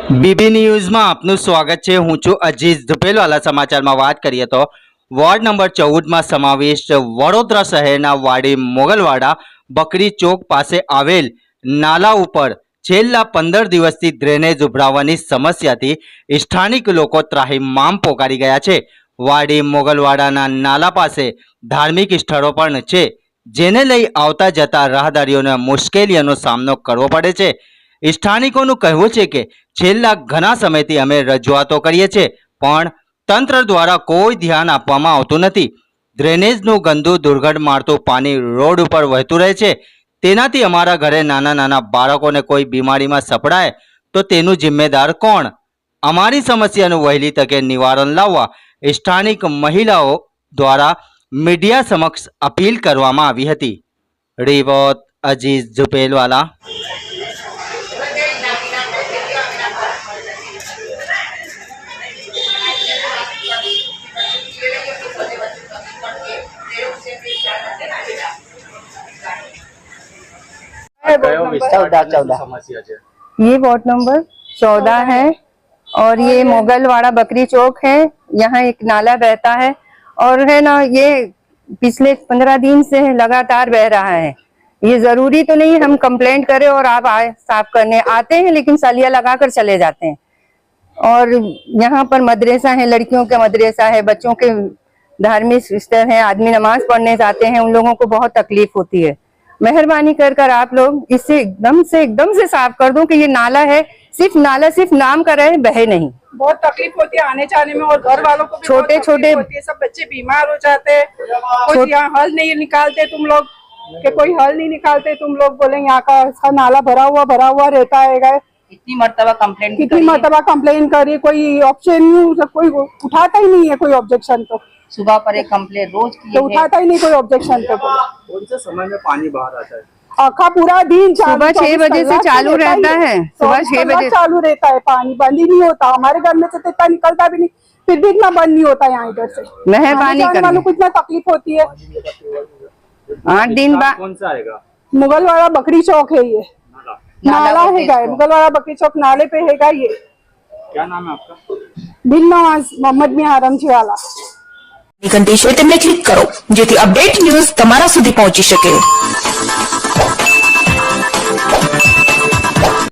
BB ન્યૂઝમાં આપનું સ્વાગત છે। હું છું અજીઝ ધુપેલવાલા। સમાચારમાં વાત કરીએ તો વોર્ડ નંબર 14માં સમાવિષ્ટ વડોદરા શહેરના વાડી મોગલવાડા બકરી ચોક પાસે આવેલ નાલા ઉપર છેલ્લા 15 દિવસથી ડ્રેનેજ ઉભરાવાની સમસ્યાથી સ્થાનિક લોકો ત્રાહિમામ પોકારી ગયા છે। વાડી મોગલવાડાના નાલા પાસે ધાર્મિક સ્થળો પણ છે, જેને લઈ આવતા જતા રાહદારીઓને મુશ્કેલીઓનો સામનો કરવો પડે છે। સ્થાનિકોનું કહેવું છે કે છેલ્લા ઘણા સમયથી અમે રજૂઆતો કરીએ છીએ, પણ તંત્ર દ્વારા કોઈ ધ્યાન આપવામાં આવતું નથી। ડ્રેનેજનું ગંદુ દુર્ગંધ મારતું પાણી રોડ ઉપર વહેતું રહે છે, તેનાથી અમારા ઘરે નાના નાના બાળકોને કોઈ બીમારીમાં સપડાય તો તેનું જિમ્મેદાર કોણ? અમારી સમસ્યાનું વહેલી તકે નિવારણ લાવવા સ્થાનિક મહિલાઓ દ્વારા મીડિયા સમક્ષ અપીલ કરવામાં આવી હતી। રિપોર્ટ અજીઝ ઝુપેલવાલા। ये वार्ड नंबर 14 है और ये मोगलवाड़ा बकरी चौक है। यहाँ एक नाला बहता है और है ना, ये पिछले 15 दिन से लगातार बह रहा है। ये जरूरी तो नहीं हम कंप्लेंट करें और आप आए साफ करने आते हैं, लेकिन सलिया लगा कर चले जाते हैं। और यहाँ पर मदरसा है, लड़कियों का मदरसा है, बच्चों के धार्मिक स्थल है, आदमी नमाज पढ़ने जाते हैं, उन लोगों को बहुत तकलीफ होती है। मेहरबानी कर आप लोग इसे एकदम से साफ कर दो कि ये नाला है, सिर्फ नाला सिर्फ नाम का रहे, बहे नहीं। बहुत तकलीफ होती है आने जाने में और घर वालों को भी छोटे छोटे होती है, सब बच्चे बीमार हो जाते हैं। कोई यहाँ हल नहीं निकालते तुम लोग, कि कोई हल नहीं निकालते तुम लोग, बोले यहाँ का इसका नाला भरा हुआ रहता है। कितनी मरतबा कंप्लेन करी, कोई ऑप्शन नहीं, कोई उठाता ही नहीं है कोई ऑब्जेक्शन। तो सुबह पर एक कंप्लेन रोज की तो उठाता ही नहीं कोई ऑब्जेक्शन। तो कौन से समय में पानी बाहर आता है? आखा पूरा दिन सुबह 6 बजे से चालू रहता है, सुबह 6 बजे चालू रहता है, पानी बंद ही नहीं होता। हमारे घर में से तो इतना निकलता भी नहीं, फिर भी इतना बंद नहीं होता यहाँ इधर से। मेहरबानी वालों को इतना तकलीफ होती है। 8 दिन बाद कौन सा आएगा? मुगलवाड़ा बकरी चौक है, ये नाला है, मुगलवाड़ा बकरी चौक नाले पे है ये। क्या नाम है आपका? बिन नवाज मोहम्मद मियां रमजीवाला। ઘંટી છે તેમને ક્લિક કરો જેથી અપડેટ ન્યૂઝ તમારા સુધી પહોંચી શકે।